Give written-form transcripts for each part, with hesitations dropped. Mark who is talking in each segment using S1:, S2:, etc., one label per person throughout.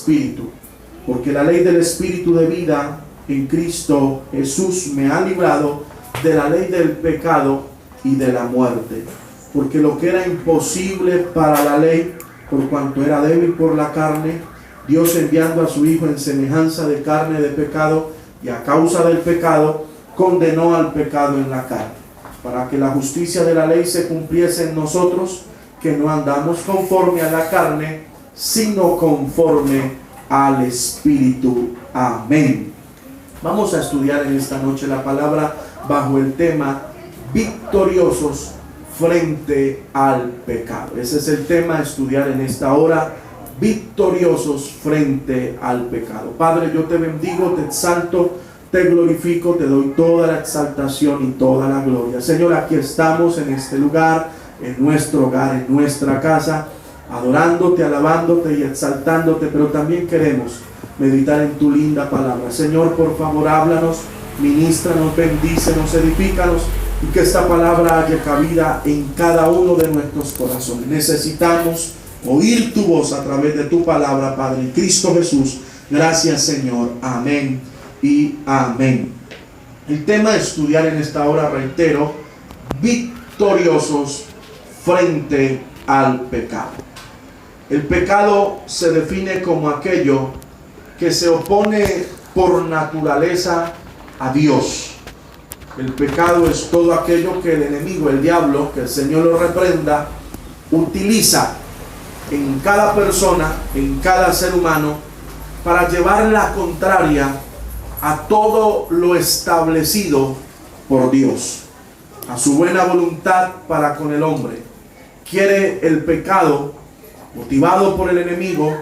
S1: Espíritu, porque la ley del Espíritu de vida en Cristo Jesús me ha librado de la ley del pecado y de la muerte. Porque lo que era imposible para la ley, por cuanto era débil por la carne, Dios enviando a su Hijo en semejanza de carne de pecado, y a causa del pecado, condenó al pecado en la carne, para que la justicia de la ley se cumpliese en nosotros, que no andamos conforme a la carne, sino conforme al Espíritu. Amén. Vamos a estudiar en esta noche la palabra bajo el tema victoriosos frente al pecado. Ese es el tema a estudiar en esta hora, victoriosos frente al pecado. Padre, yo te bendigo, te exalto, te glorifico, te doy toda la exaltación y toda la gloria. Señor, aquí estamos en este lugar, en nuestro hogar, en nuestra casa, adorándote, alabándote y exaltándote, pero también queremos meditar en tu linda palabra. Señor, por favor, háblanos, ministranos, bendícenos, edifícanos, y que esta palabra haya cabida en cada uno de nuestros corazones. Necesitamos oír tu voz a través de tu palabra, Padre, en Cristo Jesús. Gracias, Señor. Amén y amén. El tema de estudiar en esta hora, reitero, victoriosos frente al pecado. El pecado se define como aquello que se opone por naturaleza a Dios. El pecado es todo aquello que el enemigo, el diablo, que el Señor lo reprenda, utiliza en cada persona, en cada ser humano, para llevar la contraria a todo lo establecido por Dios, a su buena voluntad para con el hombre. Quiere el pecado, motivado por el enemigo,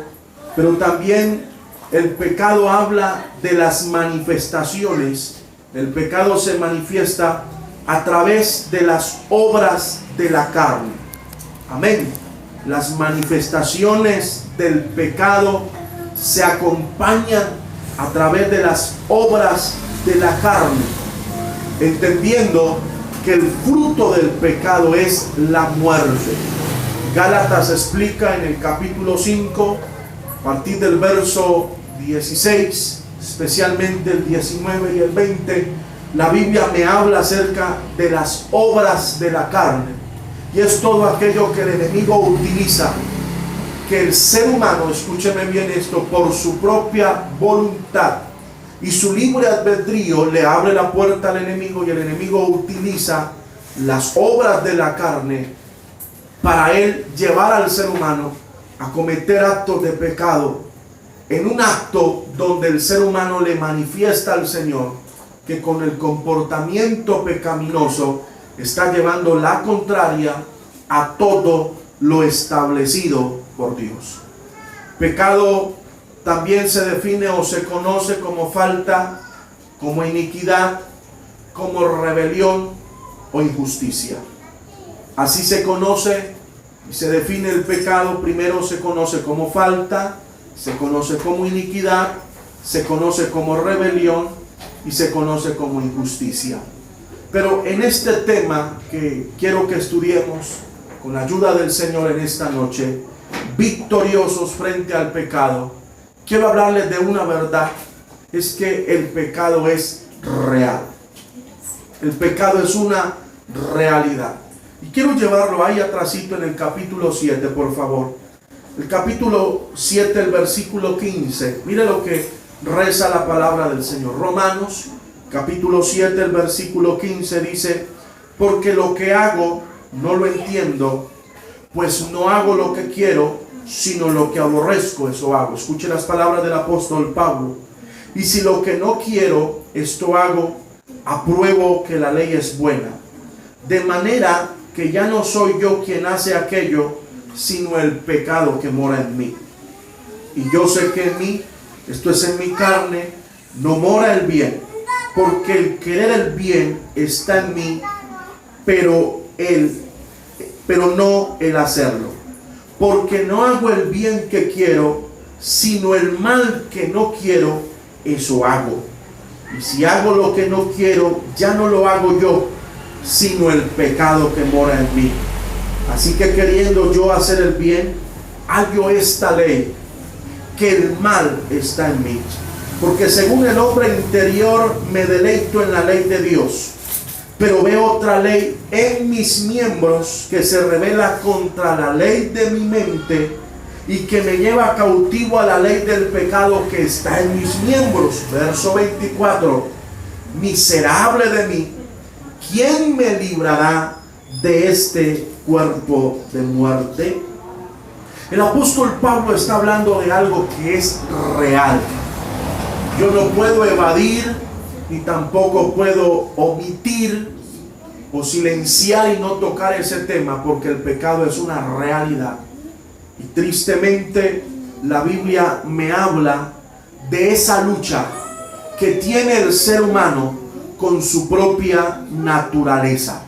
S1: pero también el pecado habla de las manifestaciones. El pecado se manifiesta a través de las obras de la carne. Amén. Las manifestaciones del pecado se acompañan a través de las obras de la carne, entendiendo que el fruto del pecado es la muerte. Gálatas explica en el capítulo 5, a partir del verso 16, especialmente el 19 y el 20, la Biblia me habla acerca de las obras de la carne. Y es todo aquello que el enemigo utiliza, que el ser humano, escúcheme bien esto, por su propia voluntad y su libre albedrío le abre la puerta al enemigo, y el enemigo utiliza las obras de la carne para él llevar al ser humano a cometer actos de pecado, en un acto donde el ser humano le manifiesta al Señor que con el comportamiento pecaminoso está llevando la contraria a todo lo establecido por Dios. Pecado también se define o se conoce como falta, como iniquidad, como rebelión o injusticia. Así se conoce y se define el pecado. Primero se conoce como falta, se conoce como iniquidad, se conoce como rebelión y se conoce como injusticia. Pero en este tema que quiero que estudiemos con la ayuda del Señor en esta noche, victoriosos frente al pecado, quiero hablarles de una verdad: es que el pecado es real. El pecado es una realidad. Y quiero llevarlo ahí atrásito en el capítulo 7, por favor. El capítulo 7, el versículo 15. Mire lo que reza la palabra del Señor. Romanos, capítulo 7, el versículo 15 dice: porque lo que hago no lo entiendo, pues no hago lo que quiero, sino lo que aborrezco, eso hago. Escuche las palabras del apóstol Pablo. Y si lo que no quiero, esto hago, apruebo que la ley es buena. De manera que ya no soy yo quien hace aquello, sino el pecado que mora en mí. Y yo sé que en mí, esto es en mi carne, no mora el bien, porque el querer el bien está en mí, pero no el hacerlo. Porque no hago el bien que quiero, sino el mal que no quiero, eso hago. Y si hago lo que no quiero, ya no lo hago yo, sino el pecado que mora en mí. Así que queriendo yo hacer el bien, hallo esta ley, que el mal está en mí. Porque según el hombre interior me deleito en la ley de Dios, pero veo otra ley en mis miembros que se revela contra la ley de mi mente y que me lleva cautivo a la ley del pecado que está en mis miembros. Verso 24. Miserable de mí, ¿quién me librará de este cuerpo de muerte? El apóstol Pablo está hablando de algo que es real. Yo no puedo evadir ni tampoco puedo omitir o silenciar y no tocar ese tema, porque el pecado es una realidad. Y tristemente la Biblia me habla de esa lucha que tiene el ser humano con su propia naturaleza.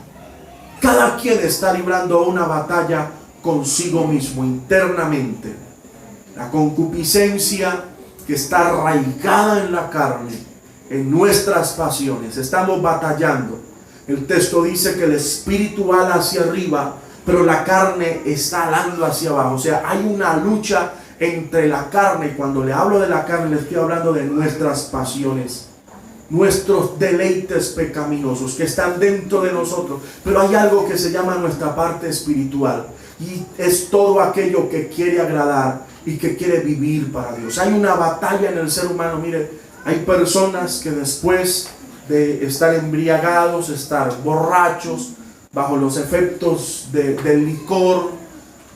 S1: Cada quien está librando una batalla consigo mismo internamente. La concupiscencia que está arraigada en la carne, en nuestras pasiones. Estamos batallando. El texto dice que el espíritu va hacia arriba, pero la carne está alando hacia abajo. O sea, hay una lucha entre la carne. Y cuando le hablo de la carne, le estoy hablando de nuestras pasiones, nuestros deleites pecaminosos que están dentro de nosotros. Pero hay algo que se llama nuestra parte espiritual, y es todo aquello que quiere agradar y que quiere vivir para Dios. Hay una batalla en el ser humano. Mire, hay personas que después de estar embriagados, estar borrachos, bajo los efectos del licor,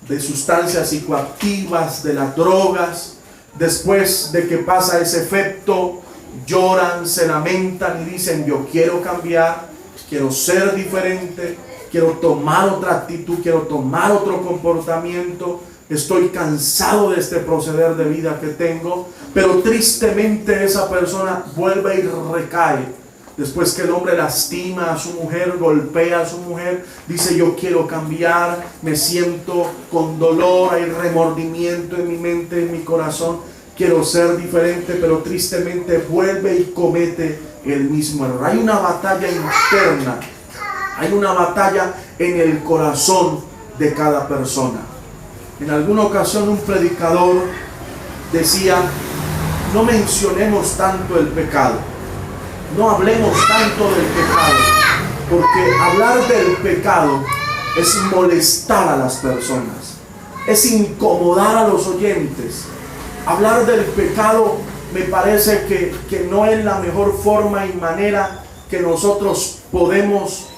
S1: de sustancias psicoactivas, de las drogas, después de que pasa ese efecto, lloran, se lamentan y dicen: yo quiero cambiar, quiero ser diferente, quiero tomar otra actitud, quiero tomar otro comportamiento, estoy cansado de este proceder de vida que tengo. Pero tristemente esa persona vuelve y recae. Después que el hombre lastima a su mujer, golpea a su mujer, dice: yo quiero cambiar, me siento con dolor, hay remordimiento en mi mente, en mi corazón, quiero ser diferente, pero tristemente vuelve y comete el mismo error. Hay una batalla interna, hay una batalla en el corazón de cada persona. En alguna ocasión un predicador decía: no mencionemos tanto el pecado, no hablemos tanto del pecado, porque hablar del pecado es molestar a las personas, es incomodar a los oyentes. Hablar del pecado me parece que no es la mejor forma y manera que nosotros podemos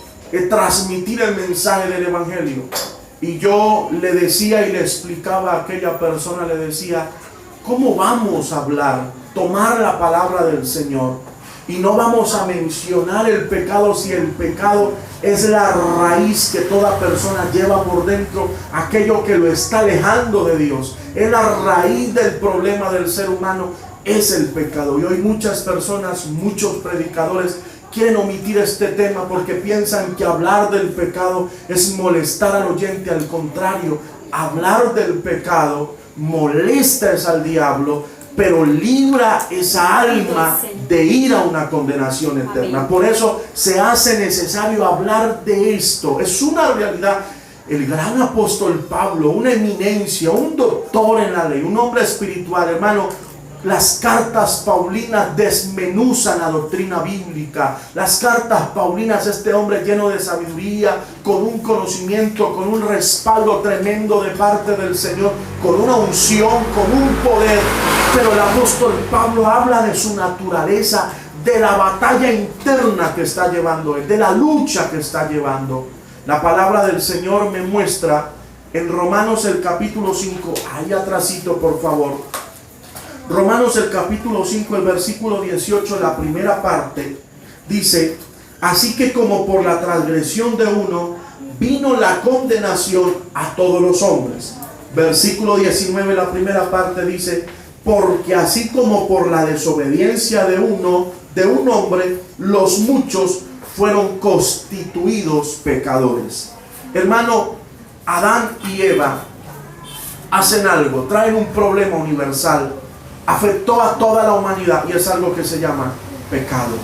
S1: transmitir el mensaje del evangelio. Y yo le decía y le explicaba a aquella persona, le decía: ¿cómo vamos a hablar, tomar la palabra del Señor, y no vamos a mencionar el pecado si el pecado es la raíz que toda persona lleva por dentro, aquello que lo está alejando de Dios? Es la raíz del problema del ser humano, es el pecado. Y hoy muchas personas, muchos predicadores quieren omitir este tema porque piensan que hablar del pecado es molestar al oyente. Al contrario, hablar del pecado molesta al diablo, pero libra esa alma de ir a una condenación eterna. Por eso se hace necesario hablar de esto. Es una realidad. El gran apóstol Pablo, una eminencia, un doctor en la ley, un hombre espiritual, hermano, las cartas paulinas desmenuzan la doctrina bíblica. Las cartas paulinas, este hombre lleno de sabiduría, con un conocimiento, con un respaldo tremendo de parte del Señor, con una unción, con un poder. Pero el apóstol Pablo habla de su naturaleza, de la batalla interna que está llevando él, de la lucha que está llevando. La palabra del Señor me muestra en Romanos el capítulo 5, ahí atrásito por favor. Romanos el capítulo 5, el versículo 18, la primera parte, dice: así que como por la transgresión de uno vino la condenación a todos los hombres. Versículo 19, la primera parte dice: porque así como por la desobediencia de un hombre, los muchos fueron constituidos pecadores. Hermano, Adán y Eva hacen algo, traen un problema universal, afectó a toda la humanidad, y es algo que se llama pecado.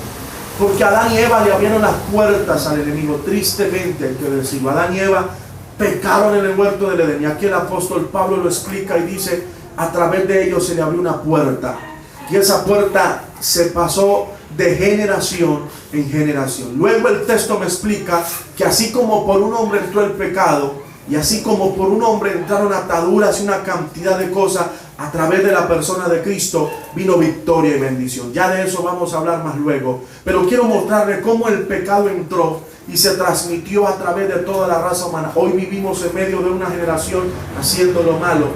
S1: Porque Adán y Eva le abrieron las puertas al enemigo. Tristemente hay que decirlo, Adán y Eva pecaron en el huerto del Edén. Y aquí el apóstol Pablo lo explica y dice: a través de ellos se le abrió una puerta. Y esa puerta se pasó de generación en generación. Luego el texto me explica que así como por un hombre entró el pecado, y así como por un hombre entraron ataduras y una cantidad de cosas, a través de la persona de Cristo vino victoria y bendición. Ya de eso vamos a hablar más luego. Pero quiero mostrarle cómo el pecado entró y se transmitió a través de toda la raza humana. Hoy vivimos en medio de una generación haciendo lo malo.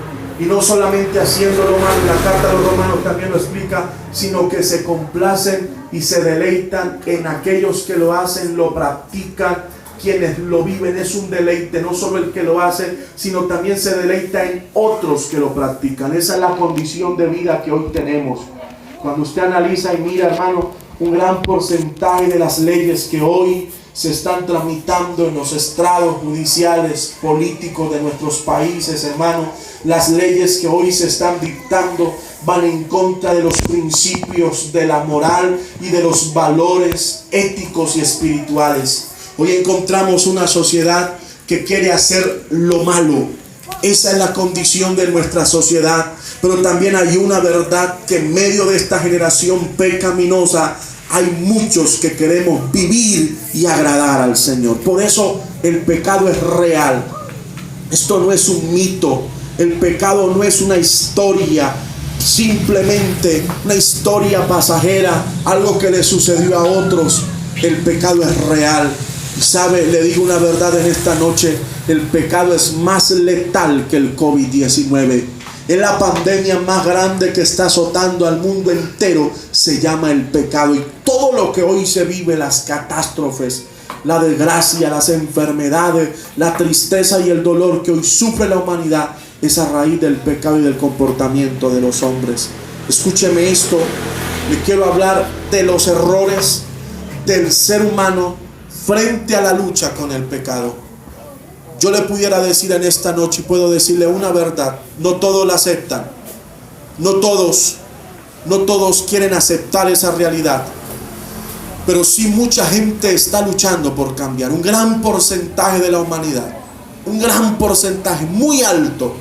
S1: Y no solamente haciendo lo malo, la carta de los Romanos también lo explica, sino que se complacen y se deleitan en aquellos que lo hacen, lo practican. Quienes lo viven es un deleite, no solo el que lo hace, sino también se deleita en otros que lo practican. Esa es la condición de vida que hoy tenemos. Cuando usted analiza y mira, hermano, un gran porcentaje de las leyes que hoy se están tramitando en los estrados judiciales, políticos de nuestros países, hermano, las leyes que hoy se están dictando van en contra de los principios de la moral y de los valores éticos y espirituales. Hoy encontramos una sociedad que quiere hacer lo malo. Esa es la condición de nuestra sociedad. Pero también hay una verdad, que en medio de esta generación pecaminosa hay muchos que queremos vivir y agradar al Señor. Por eso el pecado es real. Esto no es un mito. El pecado no es una historia, simplemente una historia pasajera, algo que le sucedió a otros. El pecado es real. Y sabe, le digo una verdad en esta noche: el pecado es más letal que el COVID-19. Es la pandemia más grande que está azotando al mundo entero. Se llama el pecado. Y todo lo que hoy se vive, las catástrofes, la desgracia, las enfermedades, la tristeza y el dolor que hoy sufre la humanidad, es a raíz del pecado y del comportamiento de los hombres. Escúcheme esto. Le quiero hablar de los errores del ser humano frente a la lucha con el pecado. Yo le pudiera decir en esta noche, y puedo decirle una verdad: no todos la aceptan. No todos quieren aceptar esa realidad. Pero sí mucha gente está luchando por cambiar. Un gran porcentaje de la humanidad, un gran porcentaje muy alto,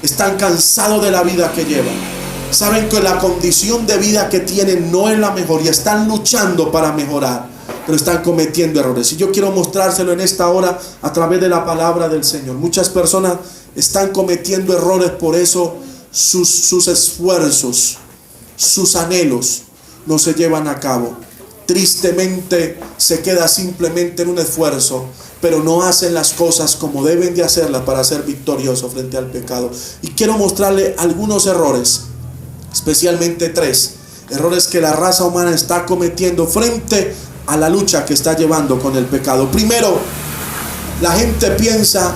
S1: están cansados de la vida que llevan. Saben que la condición de vida que tienen no es la mejor y están luchando para mejorar, pero están cometiendo errores. Y yo quiero mostrárselo en esta hora a través de la palabra del Señor. Muchas personas están cometiendo errores, por eso sus esfuerzos, sus anhelos no se llevan a cabo. Tristemente se queda simplemente en un esfuerzo, pero no hacen las cosas como deben de hacerlas para ser victoriosos frente al pecado. Y quiero mostrarle algunos errores, especialmente 3 errores que la raza humana está cometiendo frente a la lucha que está llevando con el pecado. Primero, la gente piensa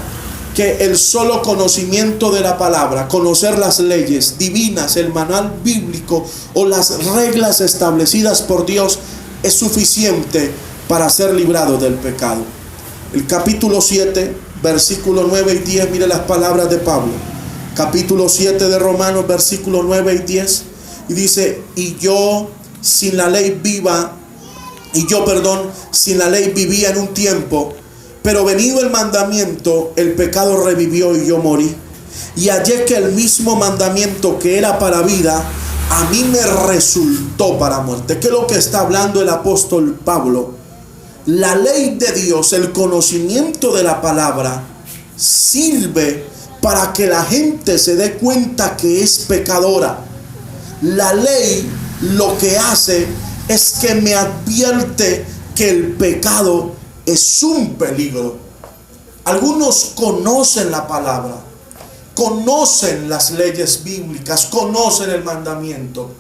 S1: que el solo conocimiento de la palabra, conocer las leyes divinas, el manual bíblico o las reglas establecidas por Dios, es suficiente para ser librado del pecado. El capítulo 7, versículos 9 y 10, mire las palabras de Pablo. Capítulo 7 de Romanos, versículos 9 y 10, y dice: y yo sin la ley vivía en un tiempo, pero venido el mandamiento, el pecado revivió y yo morí. Y hallé que el mismo mandamiento que era para vida, a mí me resultó para muerte. ¿Qué es lo que está hablando el apóstol Pablo? La ley de Dios, el conocimiento de la palabra, sirve para que la gente se dé cuenta que es pecadora. La ley lo que hace es que me advierte que el pecado es un peligro. Algunos conocen la palabra, conocen las leyes bíblicas, conocen el mandamiento,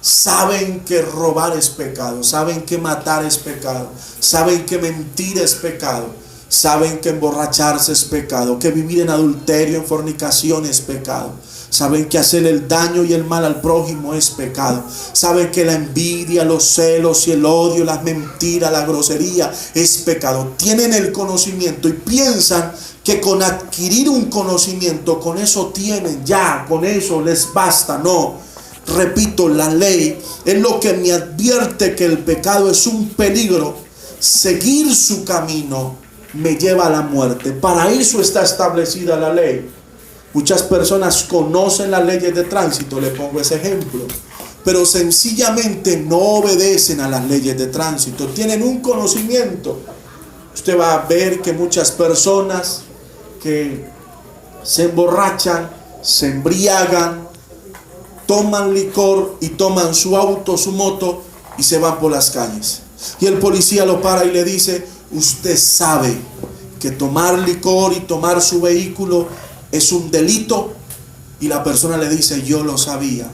S1: saben que robar es pecado, saben que matar es pecado, saben que mentir es pecado, saben que emborracharse es pecado, que vivir en adulterio, en fornicación es pecado. Saben que hacer el daño y el mal al prójimo es pecado. Saben que la envidia, los celos y el odio, las mentiras, la grosería es pecado. Tienen el conocimiento y piensan que con adquirir un conocimiento, con eso tienen ya, con eso les basta. No, repito, la ley es lo que me advierte que el pecado es un peligro. Seguir su camino me lleva a la muerte. Para eso está establecida la ley. Muchas personas conocen las leyes de tránsito, le pongo ese ejemplo, pero sencillamente no obedecen a las leyes de tránsito. Tienen un conocimiento. Usted va a ver que muchas personas que se emborrachan, se embriagan, toman licor y toman su auto, su moto y se van por las calles. Y el policía lo para y le dice: usted sabe que tomar licor y tomar su vehículo es un delito. Y la persona le dice: yo lo sabía,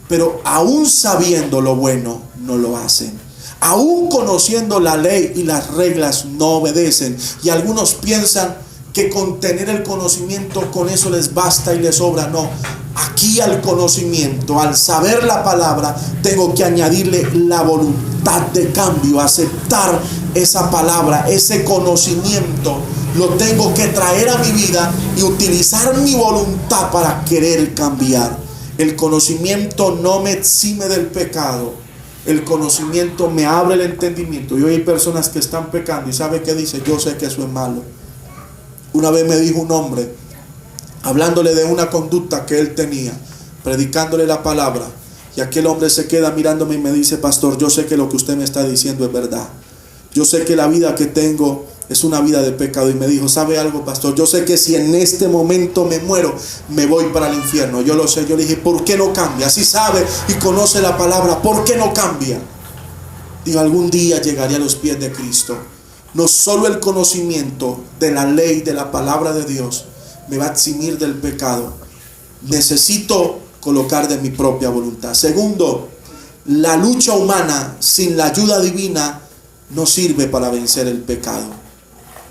S1: pero aún sabiendo lo bueno no lo hacen. Aún conociendo la ley y las reglas no obedecen. Y algunos piensan que con tener el conocimiento, con eso les basta y les sobra. No, aquí al conocimiento, al saber la palabra, tengo que añadirle la voluntad de cambio, aceptar esa palabra, ese conocimiento. Lo tengo que traer a mi vida y utilizar mi voluntad para querer cambiar. El conocimiento no me exime del pecado. El conocimiento me abre el entendimiento. Y hoy hay personas que están pecando y ¿sabe qué dice? Yo sé que eso es malo. Una vez me dijo un hombre, hablándole de una conducta que él tenía, predicándole la palabra, y aquel hombre se queda mirándome y me dice: pastor, yo sé que lo que usted me está diciendo es verdad. Yo sé que la vida que tengo es una vida de pecado. Y me dijo: ¿sabe algo, pastor? Yo sé que si en este momento me muero, me voy para el infierno. Yo lo sé. Yo le dije: ¿por qué no cambia? Si sabe y conoce la palabra, ¿por qué no cambia? Digo: algún día llegaré a los pies de Cristo. No solo el conocimiento de la ley, de la palabra de Dios, me va a eximir del pecado. Necesito colocar de mi propia voluntad. Segundo, la lucha humana sin la ayuda divina no sirve para vencer el pecado.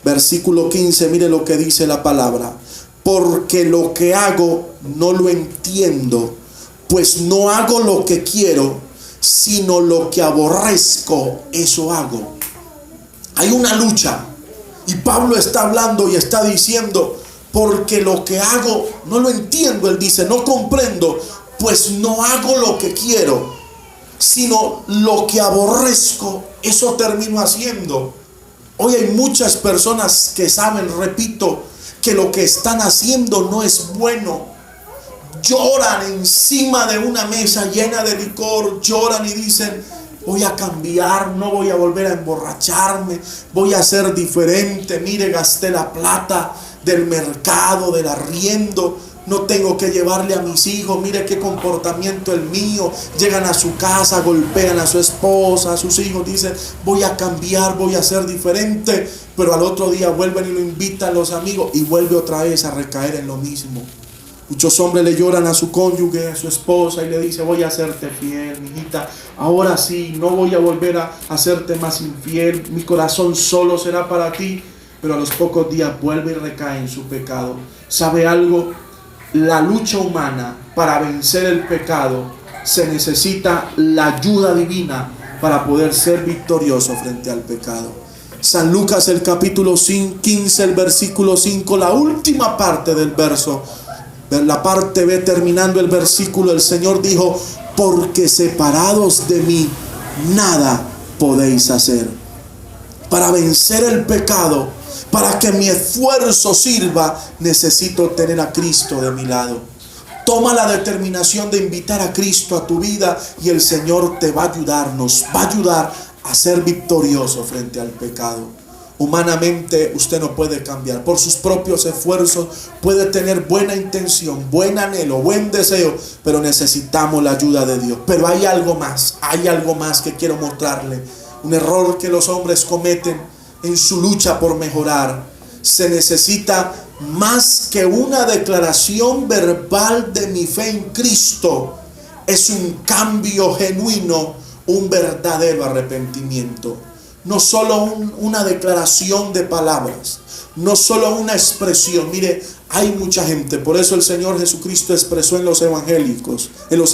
S1: Versículo 15, mire lo que dice la palabra: porque lo que hago no lo entiendo, pues no hago lo que quiero, sino lo que aborrezco, eso hago. Hay una lucha, y Pablo está hablando y está diciendo: porque lo que hago no lo entiendo. Él dice: no comprendo, pues no hago lo que quiero, sino lo que aborrezco, eso termino haciendo. Hoy hay muchas personas que saben, repito, que lo que están haciendo no es bueno. Lloran encima de una mesa llena de licor, lloran y dicen: voy a cambiar, no voy a volver a emborracharme, voy a ser diferente. Mire, gasté la plata del mercado, del arriendo, no tengo que llevarle a mis hijos, mire qué comportamiento el mío. Llegan a su casa, golpean a su esposa, a sus hijos, dicen: voy a cambiar, voy a ser diferente. Pero al otro día vuelven y lo invitan los amigos y vuelve otra vez a recaer en lo mismo. Muchos hombres le lloran a su cónyuge, a su esposa, y le dice: voy a hacerte fiel, mijita, ahora sí, no voy a volver a hacerte más infiel, mi corazón solo será para ti. Pero a los pocos días vuelve y recae en su pecado. ¿Sabe algo? La lucha humana para vencer el pecado, se necesita la ayuda divina para poder ser victorioso frente al pecado. San Lucas, el capítulo 15, el versículo 5, la última parte del verso, la parte B, terminando el versículo, el Señor dijo: porque separados de mí nada podéis hacer. Para vencer el pecado, para que mi esfuerzo sirva, necesito tener a Cristo de mi lado. Toma la determinación de invitar a Cristo a tu vida y el Señor te va a ayudar, nos va a ayudar a ser victorioso frente al pecado. Humanamente usted no puede cambiar. Por sus propios esfuerzos puede tener buena intención, buen anhelo, buen deseo, pero necesitamos la ayuda de Dios. Pero hay algo más que quiero mostrarle. Un error que los hombres cometen en su lucha por mejorar. Se necesita más que una declaración verbal de mi fe en Cristo. Es un cambio genuino, un verdadero arrepentimiento. No solo una declaración de palabras, no solo una expresión. Mire, hay mucha gente, por eso el Señor Jesucristo expresó en los evangelios, el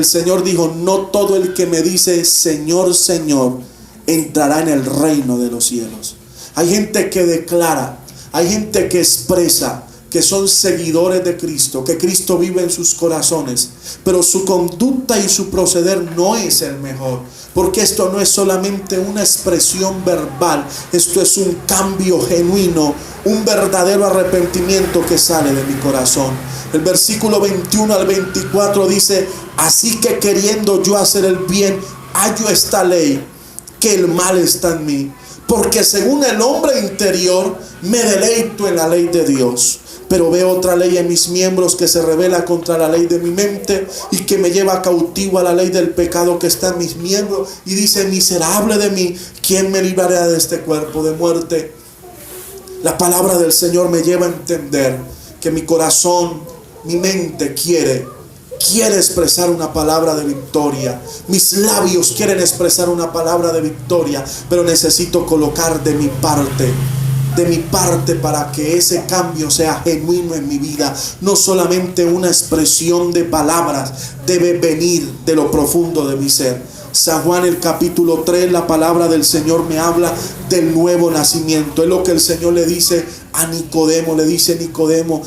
S1: Señor dijo: no todo el que me dice Señor, Señor, entrará en el reino de los cielos. Hay gente que declara, hay gente que expresa que son seguidores de Cristo, que Cristo vive en sus corazones, pero su conducta y su proceder no es el mejor, porque esto no es solamente una expresión verbal, esto es un cambio genuino, un verdadero arrepentimiento que sale de mi corazón. El versículo 21 al 24 dice: así que queriendo yo hacer el bien, hallo esta ley, que el mal está en mí, porque según el hombre interior me deleito en la ley de Dios, pero veo otra ley en mis miembros que se rebela contra la ley de mi mente y que me lleva cautivo a la ley del pecado que está en mis miembros. Y dice: miserable de mí, ¿quién me librará de este cuerpo de muerte? La palabra del Señor me lleva a entender que mi corazón, mi mente quiere expresar una palabra de victoria. Mis labios quieren expresar una palabra de victoria, pero necesito colocar de mi parte para que ese cambio sea genuino en mi vida. No solamente una expresión de palabras, debe venir de lo profundo de mi ser. San Juan el capítulo 3, la palabra del Señor me habla del nuevo nacimiento. Es lo que el Señor le dice a Nicodemo. Le dice: Nicodemo,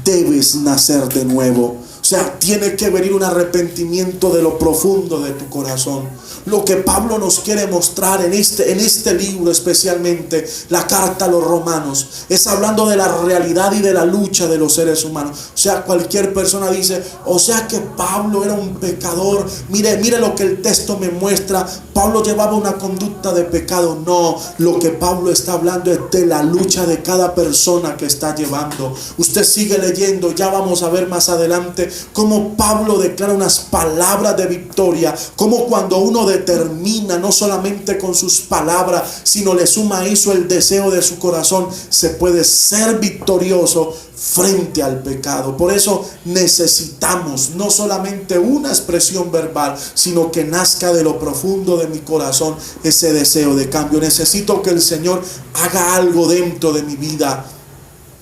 S1: debes nacer de nuevo. O sea, tiene que venir un arrepentimiento de lo profundo de tu corazón. Lo que Pablo nos quiere mostrar en este libro, especialmente la carta a los romanos, es hablando de la realidad y de la lucha de los seres humanos. O sea, cualquier persona dice: o sea que Pablo era un pecador. Mire lo que el texto me muestra. Pablo llevaba una conducta de pecado. No, lo que Pablo está hablando es de la lucha de cada persona que está llevando. Usted sigue leyendo, ya vamos a ver más adelante cómo Pablo declara unas palabras de victoria, cómo cuando uno determina no solamente con sus palabras, sino le suma a eso el deseo de su corazón, se puede ser victorioso frente al pecado. Por eso necesitamos no solamente una expresión verbal, sino que nazca de lo profundo de mi corazón ese deseo de cambio. Necesito que el Señor haga algo dentro de mi vida.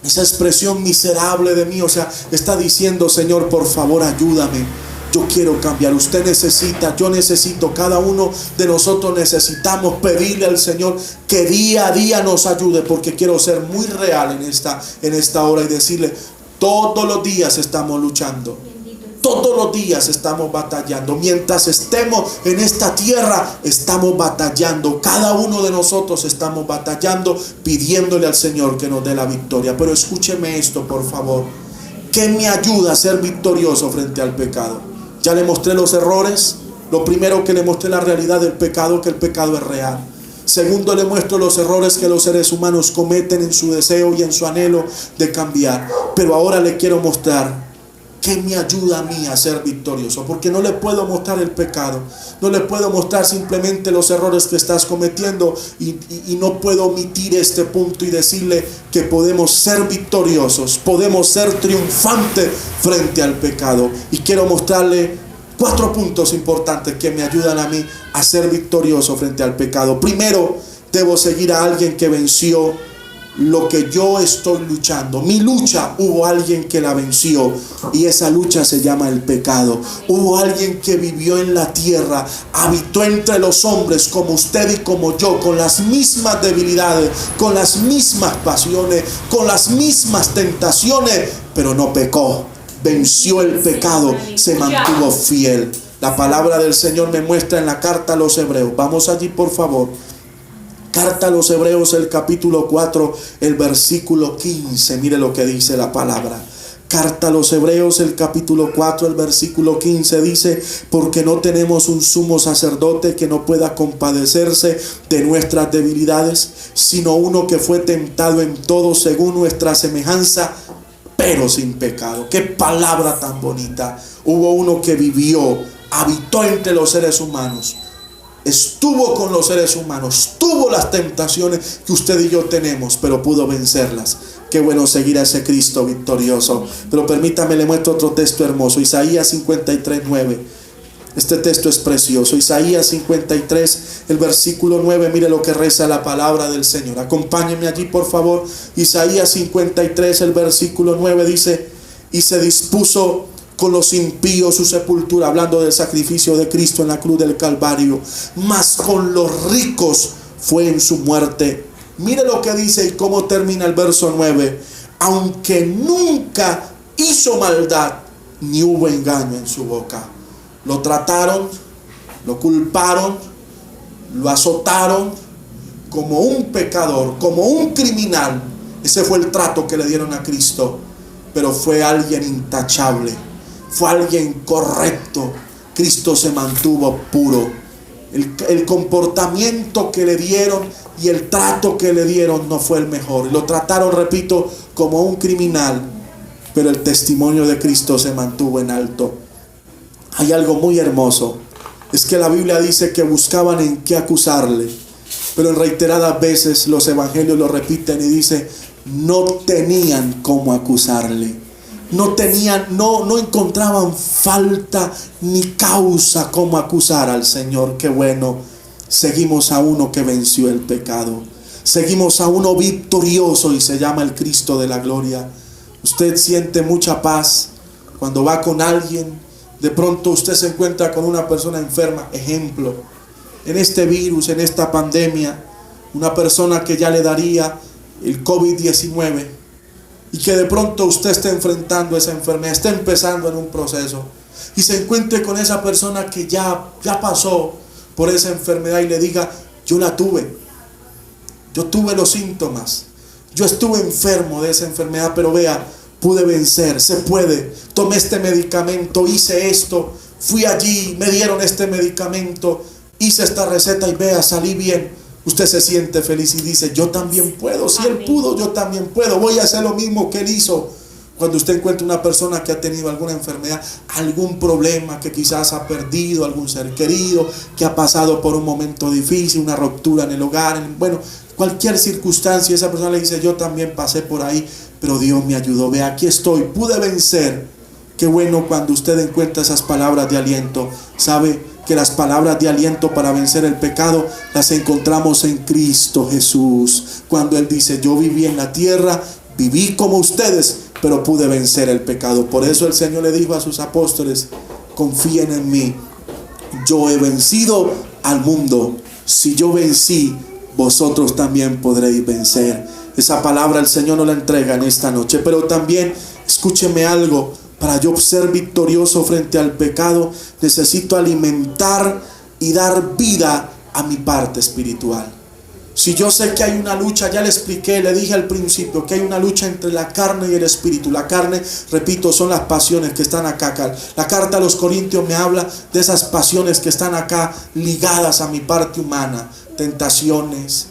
S1: Esa expresión miserable de mí, o sea, está diciendo: Señor, por favor, ayúdame. Yo quiero cambiar. Usted necesita, yo necesito, cada uno de nosotros necesitamos pedirle al Señor que día a día nos ayude, porque quiero ser muy real en esta hora y decirle: todos los días estamos luchando. Todos los días estamos batallando. Mientras estemos en esta tierra, estamos batallando. Cada uno de nosotros estamos batallando, pidiéndole al Señor que nos dé la victoria. Pero escúcheme esto, por favor. ¿Qué me ayuda a ser victorioso frente al pecado? Ya le mostré los errores. Lo primero que le mostré, la realidad del pecado, que el pecado es real. Segundo, le muestro los errores que los seres humanos cometen en su deseo y en su anhelo de cambiar. Pero ahora le quiero mostrar ¿qué me ayuda a mí a ser victorioso? Porque no le puedo mostrar el pecado, no le puedo mostrar simplemente los errores que estás cometiendo y no puedo omitir este punto y decirle que podemos ser victoriosos, podemos ser triunfantes frente al pecado. Y quiero mostrarle 4 puntos importantes que me ayudan a mí a ser victorioso frente al pecado. Primero, debo seguir a alguien que venció lo que yo estoy luchando. Mi lucha, hubo alguien que la venció, y esa lucha se llama el pecado. Hubo alguien que vivió en la tierra, habitó entre los hombres como usted y como yo, con las mismas debilidades, con las mismas pasiones, con las mismas tentaciones, pero no pecó. Venció el pecado, se mantuvo fiel. La palabra del Señor me muestra en la carta a los Hebreos. Vamos allí, por favor. Carta a los Hebreos, el capítulo 4, el versículo 15. Mire lo que dice la palabra. Carta a los Hebreos, el capítulo 4, el versículo 15 dice: porque no tenemos un sumo sacerdote que no pueda compadecerse de nuestras debilidades, sino uno que fue tentado en todo según nuestra semejanza, pero sin pecado. Qué palabra tan bonita. Hubo uno que vivió, habitó entre los seres humanos, estuvo con los seres humanos, tuvo las tentaciones que usted y yo tenemos, pero pudo vencerlas. Qué bueno seguir a ese Cristo victorioso. Pero permítame, le muestro otro texto hermoso. Isaías 53, 9. Este texto es precioso. Isaías 53, el versículo 9. Mire lo que reza la palabra del Señor. Acompáñenme allí, por favor. Isaías 53, el versículo 9 dice: y se dispuso con los impíos su sepultura, hablando del sacrificio de Cristo en la cruz del Calvario, mas con los ricos fue en su muerte. Mire lo que dice y cómo termina el verso 9: aunque nunca hizo maldad, ni hubo engaño en su boca. Lo trataron, lo culparon, lo azotaron como un pecador, como un criminal. Ese fue el trato que le dieron a Cristo. Pero fue alguien intachable, fue alguien correcto. Cristo se mantuvo puro. El comportamiento que le dieron y el trato que le dieron no fue el mejor. Lo trataron, repito, como un criminal, pero el testimonio de Cristo se mantuvo en alto. Hay algo muy hermoso, es que la Biblia dice que buscaban en qué acusarle, pero en reiteradas veces los evangelios lo repiten y dice, no tenían cómo acusarle. No encontraban falta ni causa como acusar al Señor. Qué bueno, seguimos a uno que venció el pecado. Seguimos a uno victorioso y se llama el Cristo de la gloria. Usted siente mucha paz cuando va con alguien. De pronto usted se encuentra con una persona enferma. Ejemplo, en este virus, en esta pandemia, una persona que ya le daría el COVID-19 y que de pronto usted esté enfrentando esa enfermedad, está empezando en un proceso y se encuentre con esa persona que ya pasó por esa enfermedad y le diga, yo la tuve, yo tuve los síntomas, yo estuve enfermo de esa enfermedad, pero vea, pude vencer, se puede, tomé este medicamento, hice esto, fui allí, me dieron este medicamento, hice esta receta y vea, salí bien. Usted se siente feliz y dice, yo también puedo, si él pudo, yo también puedo, voy a hacer lo mismo que él hizo. Cuando usted encuentra una persona que ha tenido alguna enfermedad, algún problema, que quizás ha perdido algún ser querido, que ha pasado por un momento difícil, una ruptura en el hogar, cualquier circunstancia, esa persona le dice, yo también pasé por ahí, pero Dios me ayudó, ve, aquí estoy, pude vencer. Qué bueno cuando usted encuentra esas palabras de aliento. Sabe que las palabras de aliento para vencer el pecado las encontramos en Cristo Jesús. Cuando Él dice, yo viví en la tierra, viví como ustedes, pero pude vencer el pecado. Por eso el Señor le dijo a sus apóstoles, confíen en mí, yo he vencido al mundo. Si yo vencí, vosotros también podréis vencer. Esa palabra el Señor nos la entrega en esta noche. Pero también, escúcheme algo, para yo ser victorioso frente al pecado, necesito alimentar y dar vida a mi parte espiritual. Si yo sé que hay una lucha, ya le expliqué, le dije al principio que hay una lucha entre la carne y el espíritu. La carne, repito, son las pasiones que están acá. La carta a los Corintios me habla de esas pasiones que están acá ligadas a mi parte humana. Tentaciones,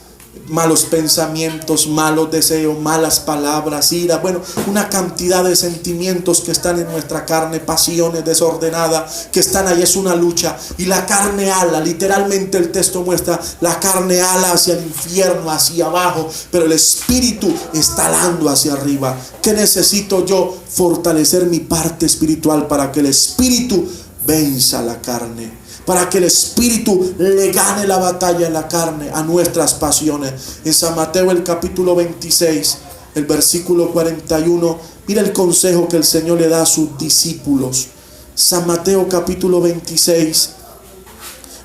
S1: malos pensamientos, malos deseos, malas palabras, ira, una cantidad de sentimientos que están en nuestra carne, pasiones desordenadas que están ahí. Es una lucha y la carne ala, literalmente el texto muestra, la carne ala hacia el infierno, hacia abajo, pero el espíritu está alando hacia arriba. ¿Qué necesito yo? Fortalecer mi parte espiritual para que el espíritu venza la carne, para que el espíritu le gane la batalla en la carne a nuestras pasiones. En San Mateo el capítulo 26, el versículo 41, mira el consejo que el Señor le da a sus discípulos. San Mateo capítulo 26,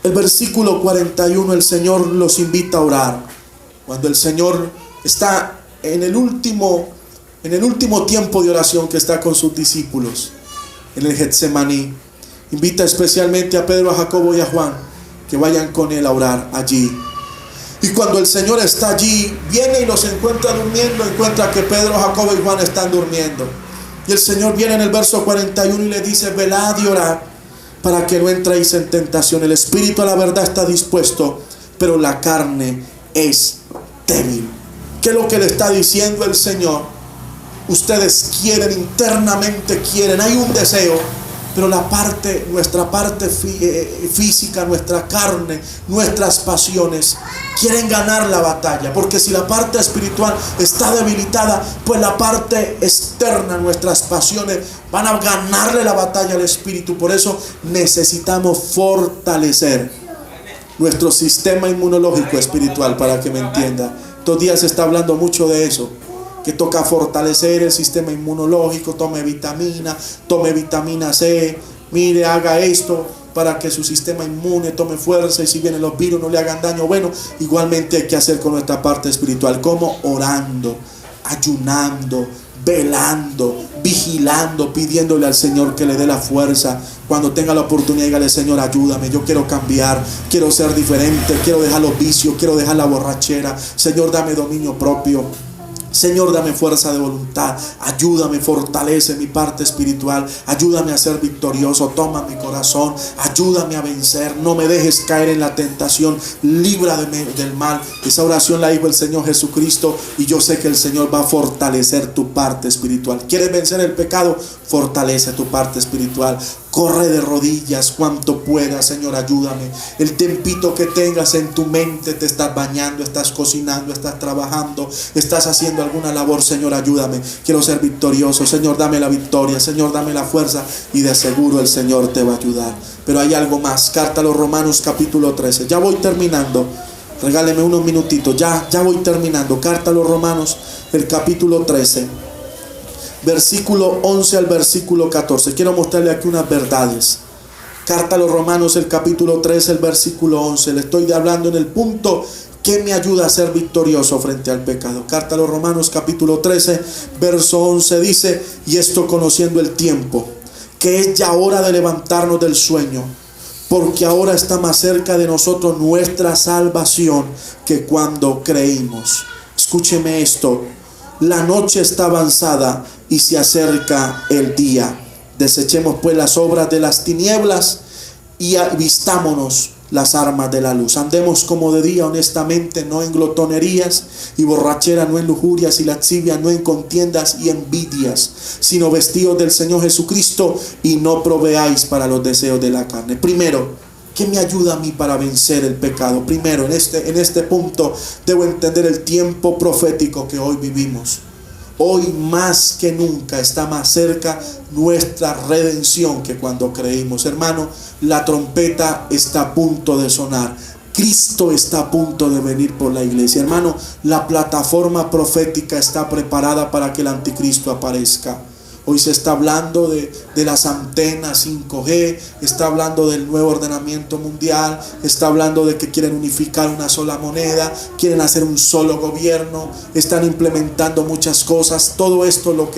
S1: el versículo 41, el Señor los invita a orar. Cuando el Señor está en el último tiempo de oración que está con sus discípulos, en el Getsemaní, invita especialmente a Pedro, a Jacobo y a Juan que vayan con él a orar allí. Y cuando el Señor está allí, viene y los encuentra durmiendo, encuentra que Pedro, Jacobo y Juan están durmiendo. Y el Señor viene en el verso 41 y le dice, velad y orad para que no entréis en tentación. El espíritu a la verdad está dispuesto, pero la carne es débil. ¿Qué es lo que le está diciendo el Señor? Ustedes quieren, internamente quieren, hay un deseo, pero nuestra parte física, nuestra carne, nuestras pasiones quieren ganar la batalla, porque si la parte espiritual está debilitada, pues la parte externa, nuestras pasiones, van a ganarle la batalla al espíritu. Por eso necesitamos fortalecer nuestro sistema inmunológico espiritual, para que me entienda. Estos días se está hablando mucho de eso, que toca fortalecer el sistema inmunológico. Tome vitamina C, mire, haga esto para que su sistema inmune tome fuerza y si vienen los virus no le hagan daño. Igualmente hay que hacer con nuestra parte espiritual. ¿Cómo? Orando, ayunando, velando, vigilando, pidiéndole al Señor que le dé la fuerza. Cuando tenga la oportunidad, dígale: Señor, ayúdame, yo quiero cambiar, quiero ser diferente, quiero dejar los vicios, quiero dejar la borrachera. Señor, dame dominio propio. Señor, dame fuerza de voluntad, ayúdame, fortalece mi parte espiritual, ayúdame a ser victorioso, toma mi corazón, ayúdame a vencer, no me dejes caer en la tentación, líbrame del mal. Esa oración la dijo el Señor Jesucristo, y yo sé que el Señor va a fortalecer tu parte espiritual. ¿Quieres vencer el pecado? Fortalece tu parte espiritual. Corre de rodillas cuanto puedas. Señor, ayúdame. El tempito que tengas en tu mente, te estás bañando, estás cocinando, estás trabajando, estás haciendo alguna labor. Señor, ayúdame. Quiero ser victorioso. Señor, dame la victoria. Señor, dame la fuerza, y de seguro el Señor te va a ayudar. Pero hay algo más. Carta a los Romanos capítulo 13. Ya voy terminando. Regáleme unos minutitos. Ya voy terminando. Carta a los Romanos, el capítulo 13. Versículo 11 al versículo 14. Quiero mostrarle aquí unas verdades. Carta a los Romanos, el capítulo 13, el versículo 11. Le estoy hablando en el punto que me ayuda a ser victorioso frente al pecado. Carta a los Romanos, capítulo 13, verso 11 dice: y esto conociendo el tiempo, que es ya hora de levantarnos del sueño, porque ahora está más cerca de nosotros nuestra salvación que cuando creímos. Escúcheme esto: la noche está avanzada y se acerca el día. Desechemos pues las obras de las tinieblas y vistámonos las armas de la luz. Andemos como de día honestamente, no en glotonerías y borrachera, no en lujurias y lascivia, no en contiendas y envidias, sino vestidos del Señor Jesucristo, y no proveáis para los deseos de la carne. Primero, ¿qué me ayuda a mí para vencer el pecado? Primero, en este punto debo entender el tiempo profético que hoy vivimos. Hoy más que nunca está más cerca nuestra redención que cuando creímos. Hermano, la trompeta está a punto de sonar. Cristo está a punto de venir por la iglesia. Hermano, la plataforma profética está preparada para que el anticristo aparezca. Hoy se está hablando de las antenas 5G, está hablando del nuevo ordenamiento mundial, está hablando de que quieren unificar una sola moneda, quieren hacer un solo gobierno, están implementando muchas cosas. Todo esto, lo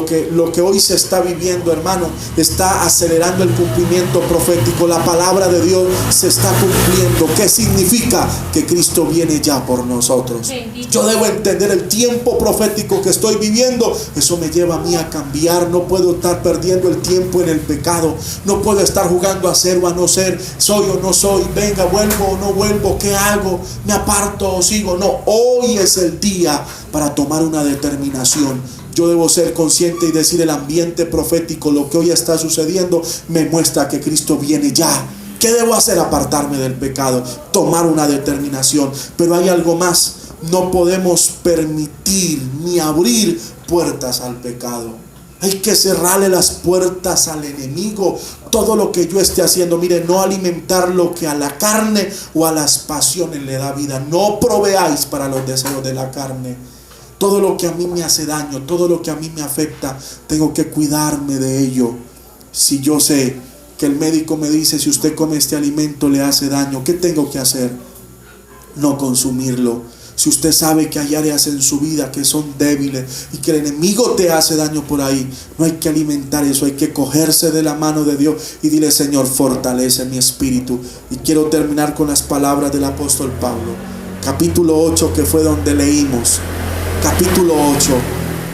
S1: que hoy se está viviendo, hermano, está acelerando el cumplimiento profético. La palabra de Dios se está cumpliendo. ¿Qué significa? Que Cristo viene ya por nosotros. Yo debo entender el tiempo profético que estoy viviendo. Eso me lleva a mí a cambiar. No puedo estar perdiendo el tiempo en el pecado. No puedo estar jugando a ser o a no ser, soy o no soy, venga, vuelvo o no vuelvo, ¿qué hago? ¿Me aparto o sigo? No, hoy es el día para tomar una determinación. Yo debo ser consciente y decir: el ambiente profético, lo que hoy está sucediendo, me muestra que Cristo viene ya. ¿Qué debo hacer? Apartarme del pecado, tomar una determinación. Pero hay algo más: no podemos permitir ni abrir puertas al pecado. Hay que cerrarle las puertas al enemigo. Todo lo que yo esté haciendo, mire, no alimentar lo que a la carne o a las pasiones le da vida. No proveáis para los deseos de la carne. Todo lo que a mí me hace daño, todo lo que a mí me afecta, tengo que cuidarme de ello. Si yo sé que el médico me dice: si usted come este alimento le hace daño, ¿qué tengo que hacer? No consumirlo. Si usted sabe que hay áreas en su vida que son débiles y que el enemigo te hace daño por ahí, no hay que alimentar eso. Hay que cogerse de la mano de Dios y dile: Señor, fortalece mi espíritu. Y quiero terminar con las palabras del apóstol Pablo, capítulo 8, que fue donde leímos. Capítulo 8.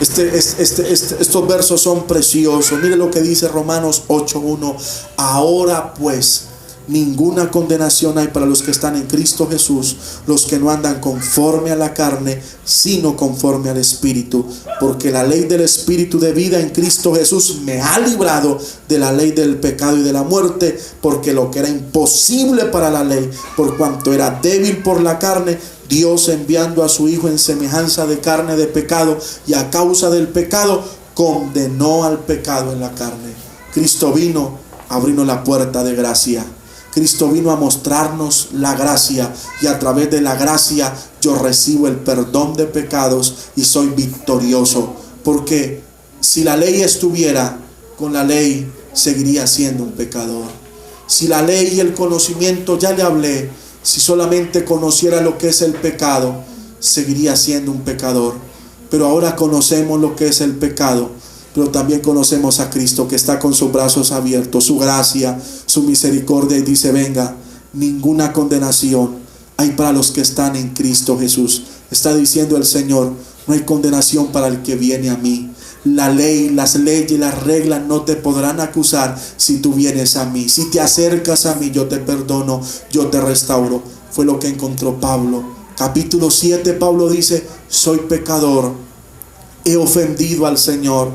S1: Estos versos son preciosos. Mire lo que dice Romanos 8:1. Ahora pues, ninguna condenación hay para los que están en Cristo Jesús, los que no andan conforme a la carne, sino conforme al Espíritu. Porque la ley del Espíritu de vida en Cristo Jesús me ha librado de la ley del pecado y de la muerte. Porque lo que era imposible para la ley, por cuanto era débil por la carne, Dios, enviando a su Hijo en semejanza de carne de pecado, y a causa del pecado condenó al pecado en la carne. Cristo vino a abrirnos la puerta de gracia. Cristo vino a mostrarnos la gracia, y a través de la gracia yo recibo el perdón de pecados y soy victorioso. Porque si la ley estuviera, con la ley seguiría siendo un pecador. Si la ley y el conocimiento, ya le hablé, si solamente conociera lo que es el pecado, seguiría siendo un pecador. pero ahora conocemos lo que es el pecado, pero también conocemos a Cristo que está con sus brazos abiertos, su gracia, su misericordia, y dice: venga, ninguna condenación hay para los que están en Cristo Jesús. Está diciendo el Señor: no hay condenación para el que viene a mí. La ley, las leyes, las reglas no te podrán acusar si tú vienes a mí. Si te acercas a mí, yo te perdono, yo te restauro. Fue lo que encontró Pablo. Capítulo 7, Pablo dice: soy pecador, he ofendido al Señor,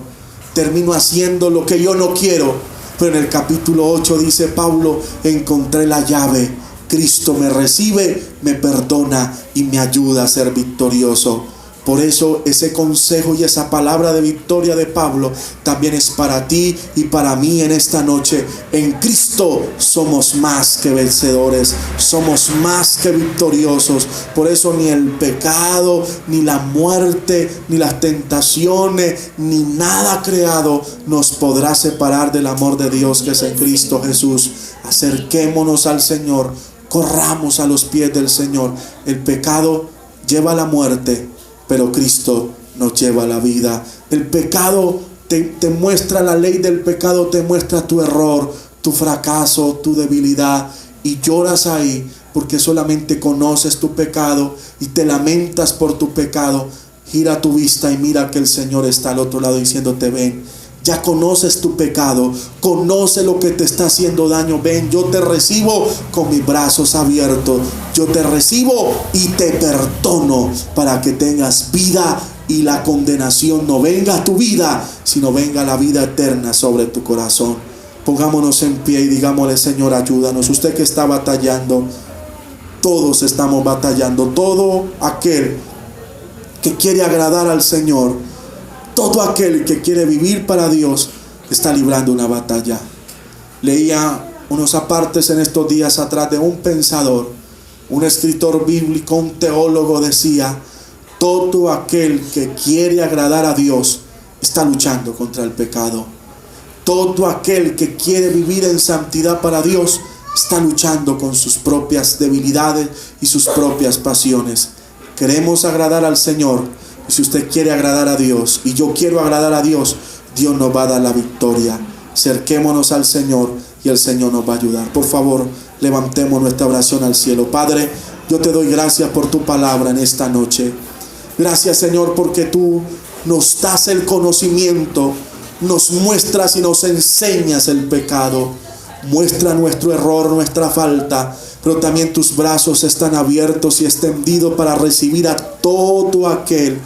S1: termino haciendo lo que yo no quiero. Pero en el capítulo 8 dice Pablo: encontré la llave. Cristo me recibe, me perdona y me ayuda a ser victorioso. Por eso ese consejo y esa palabra de victoria de Pablo también es para ti y para mí en esta noche. En Cristo somos más que vencedores, somos más que victoriosos. Por eso ni el pecado, ni la muerte, ni las tentaciones, ni nada creado nos podrá separar del amor de Dios que es en Cristo Jesús. Acerquémonos al Señor, corramos a los pies del Señor. El pecado lleva a la muerte, pero Cristo nos lleva a la vida. El pecado te muestra, la ley del pecado te muestra tu error, tu fracaso, tu debilidad, y lloras ahí porque solamente conoces tu pecado y te lamentas por tu pecado. Gira tu vista y mira que el Señor está al otro lado diciéndote: ven, ya conoces tu pecado, conoce lo que te está haciendo daño. Ven, yo te recibo con mis brazos abiertos, yo te recibo y te perdono para que tengas vida y la condenación no venga a tu vida, sino venga la vida eterna sobre tu corazón. Pongámonos en pie y digámosle: Señor, ayúdanos. Usted que está batallando, todos estamos batallando. Todo aquel que quiere agradar al Señor, todo aquel que quiere vivir para Dios, está librando una batalla. Leía unos apartes en estos días atrás de un pensador, un escritor bíblico, un teólogo. Decía: todo aquel que quiere agradar a Dios está luchando contra el pecado. Todo aquel que quiere vivir en santidad para Dios está luchando con sus propias debilidades y sus propias pasiones. Queremos agradar al Señor. Y si usted quiere agradar a Dios, y yo quiero agradar a Dios, Dios nos va a dar la victoria. Acerquémonos al Señor y el Señor nos va a ayudar. Por favor, levantemos nuestra oración al cielo. Padre, yo te doy gracias por tu palabra en esta noche. Gracias, Señor, porque tú nos das el conocimiento, nos muestras y nos enseñas el pecado. Muestra nuestro error, nuestra falta, pero también tus brazos están abiertos y extendidos para recibir a todo aquel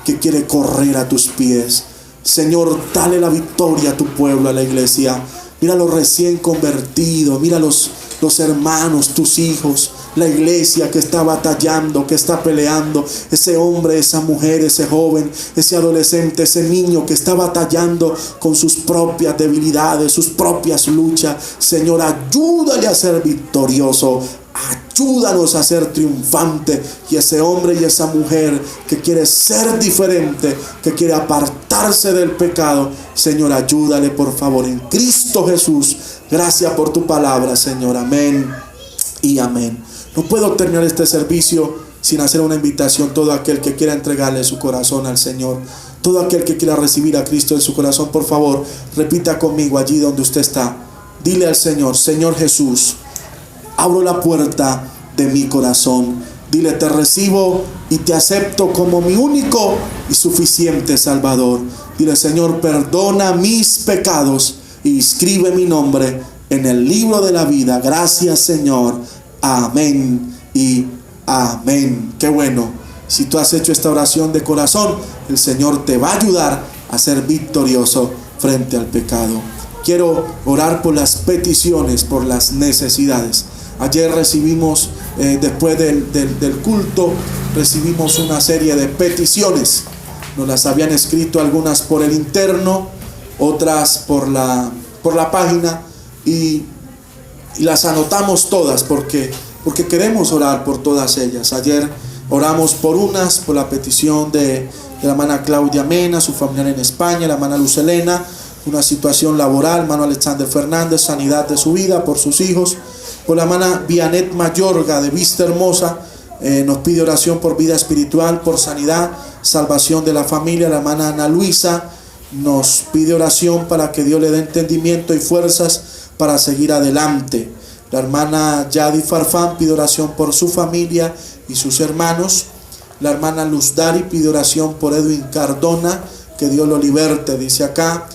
S1: que quiere correr a tus pies. Señor, dale la victoria a tu pueblo, a la iglesia. Mira los recién convertidos, mira los hermanos, tus hijos, la iglesia que está batallando, que está peleando, ese hombre, esa mujer, ese joven, ese adolescente, ese niño que está batallando con sus propias debilidades, sus propias luchas. Señor, ayúdale a ser victorioso, ayúdanos a ser triunfante. Y ese hombre y esa mujer que quiere ser diferente, que quiere apartarse del pecado, Señor, ayúdale por favor en Cristo Jesús. Gracias por tu palabra, Señor. Amén y amén. No puedo terminar este servicio sin hacer una invitación. Todo aquel que quiera entregarle su corazón al Señor, todo aquel que quiera recibir a Cristo en su corazón, por favor, repita conmigo allí donde usted está. Dile al Señor: Señor Jesús, abro la puerta de mi corazón. Dile: te recibo y te acepto como mi único y suficiente Salvador. Dile: Señor, perdona mis pecados y escribe mi nombre en el libro de la vida. Gracias, Señor. Amén y amén. Qué bueno. Si tú has hecho esta oración de corazón, el Señor te va a ayudar a ser victorioso frente al pecado. Quiero orar por las peticiones, por las necesidades. Ayer recibimos, después del culto, recibimos una serie de peticiones. Nos las habían escrito algunas por el interno, otras por la página, y las anotamos todas porque queremos orar por todas ellas. Ayer oramos por unas, por la petición de la hermana Claudia Mena, su familiar en España, la hermana Luz Elena, una situación laboral, hermano Alexander Fernández, sanidad de su vida, por sus hijos. Por la hermana Vianet Mayorga de Vista Hermosa, nos pide oración por vida espiritual, por sanidad.
S2: salvación de la familia. La hermana Ana Luisa nos pide oración para que Dios le dé entendimiento y fuerzas para seguir adelante. La hermana Yadi Farfán pide oración por su familia y sus hermanos. La hermana Luz Dari pide oración por Edwin Cardona, que Dios lo liberte. Dice acá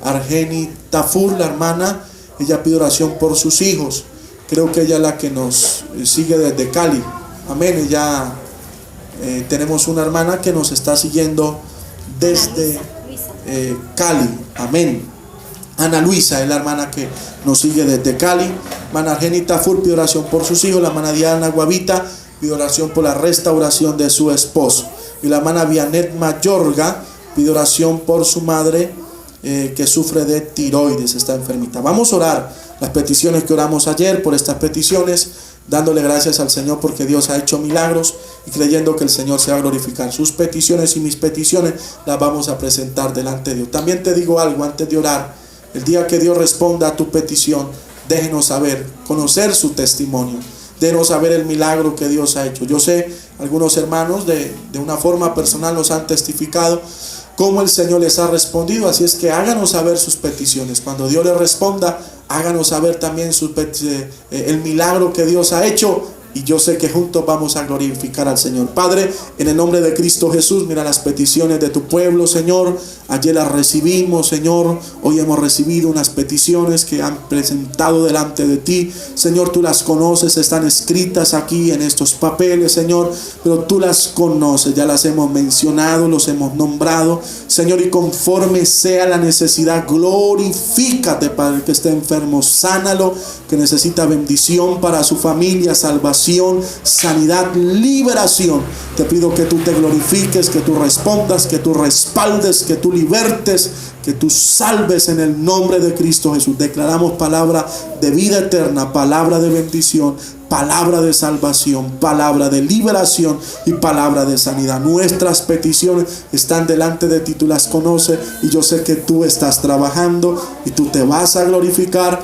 S2: Argeni Tafur, la hermana, ella pide oración por sus hijos. Creo que ella es la que nos sigue desde Cali. Amén. Ella tenemos una hermana que nos está siguiendo desde Cali. Amén. Ana Luisa es la hermana que nos sigue desde Cali. Hermana Argenita Fur pide oración por sus hijos. La hermana Diana Guavita pide oración por la restauración de su esposo. Y la hermana Vianet Mayorga pide oración por su madre que sufre de tiroides, está enfermita. Vamos a orar las peticiones que oramos ayer, por estas peticiones, dándole gracias al Señor porque Dios ha hecho milagros y creyendo que el Señor se va a glorificar. Sus peticiones y mis peticiones las vamos a presentar delante de Dios. También te digo algo antes de orar. El día que Dios responda a tu petición, déjenos saber, conocer su testimonio. Déjenos saber el milagro que Dios ha hecho. Yo sé, algunos hermanos de una forma personal nos han testificado cómo el Señor les ha respondido. Así es que háganos saber sus peticiones. Cuando Dios les responda, háganos saber también el milagro que Dios ha hecho. Y yo sé que juntos vamos a glorificar al Señor. Padre, en el nombre de Cristo Jesús, mira las peticiones de tu pueblo, Señor. Ayer las recibimos, Señor. Hoy hemos recibido unas peticiones que han presentado delante de ti. Señor, tú las conoces, están escritas aquí en estos papeles, Señor. Pero tú las conoces, ya las hemos mencionado, los hemos nombrado. Señor, y conforme sea la necesidad, glorifícate para el que esté enfermo, sánalo, que necesita bendición para su familia, salvación, sanidad, liberación. Te pido que tú te glorifiques, que tú respondas, que tú respaldes, que tú libertes, que tú salves en el nombre de Cristo Jesús. Declaramos palabra de vida eterna, palabra de bendición, palabra de salvación, palabra de liberación y palabra de sanidad. Nuestras peticiones están delante de ti, tú las conoces y yo sé que tú estás trabajando y tú te vas a glorificar.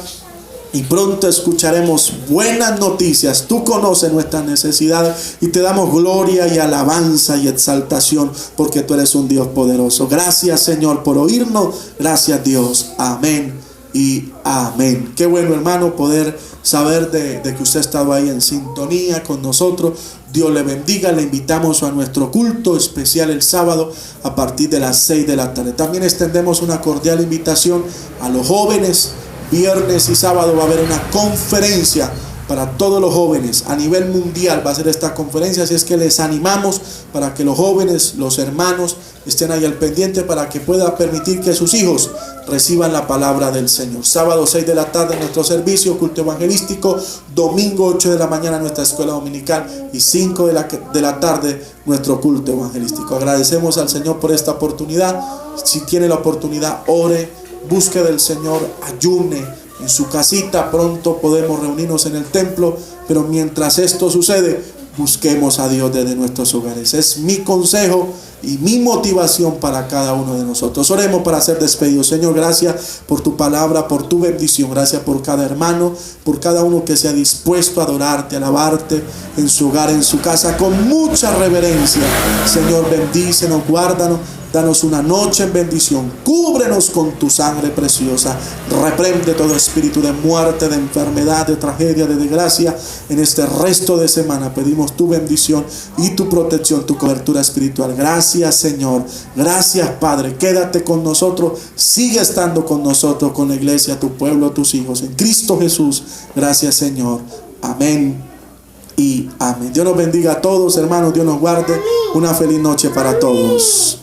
S2: Y pronto escucharemos buenas noticias. Tú conoces nuestras necesidades y te damos gloria y alabanza y exaltación porque tú eres un Dios poderoso. Gracias, Señor, por oírnos. Gracias, Dios. Amén y amén. Qué bueno, hermano, poder saber de que usted ha estado ahí en sintonía con nosotros. Dios le bendiga. Le invitamos a nuestro culto especial el sábado a partir de las 6 de la tarde. También extendemos una cordial invitación a los jóvenes. Viernes y sábado va a haber una conferencia para todos los jóvenes a nivel mundial. Va a ser esta conferencia, así es que les animamos para que los jóvenes, los hermanos estén ahí al pendiente para que pueda permitir que sus hijos reciban la palabra del Señor. Sábado 6 de la tarde nuestro servicio, culto evangelístico. Domingo 8 de la mañana nuestra escuela dominical y 5 de la tarde nuestro culto evangelístico. Agradecemos al Señor por esta oportunidad. Si tiene la oportunidad, ore. Busque del Señor, ayune en su casita. Pronto podemos reunirnos en el templo, pero mientras esto sucede, busquemos a Dios desde nuestros hogares. Es mi consejo y mi motivación para cada uno de nosotros. Oremos para ser despedidos. Señor, gracias por tu palabra, por tu bendición. Gracias por cada hermano, por cada uno que se ha dispuesto a adorarte, a alabarte en su hogar, en su casa, con mucha reverencia. Señor, bendícenos, guárdanos. Danos una noche en bendición. Cúbrenos con tu sangre preciosa. Reprende todo espíritu de muerte, de enfermedad, de tragedia, de desgracia. En este resto de semana pedimos tu bendición y tu protección, tu cobertura espiritual. Gracias, Señor. Gracias, Padre. Quédate con nosotros. Sigue estando con nosotros, con la iglesia, tu pueblo, tus hijos. En Cristo Jesús. Gracias, Señor. Amén y amén. Dios nos bendiga a todos, hermanos. Dios nos guarde. Una feliz noche para todos.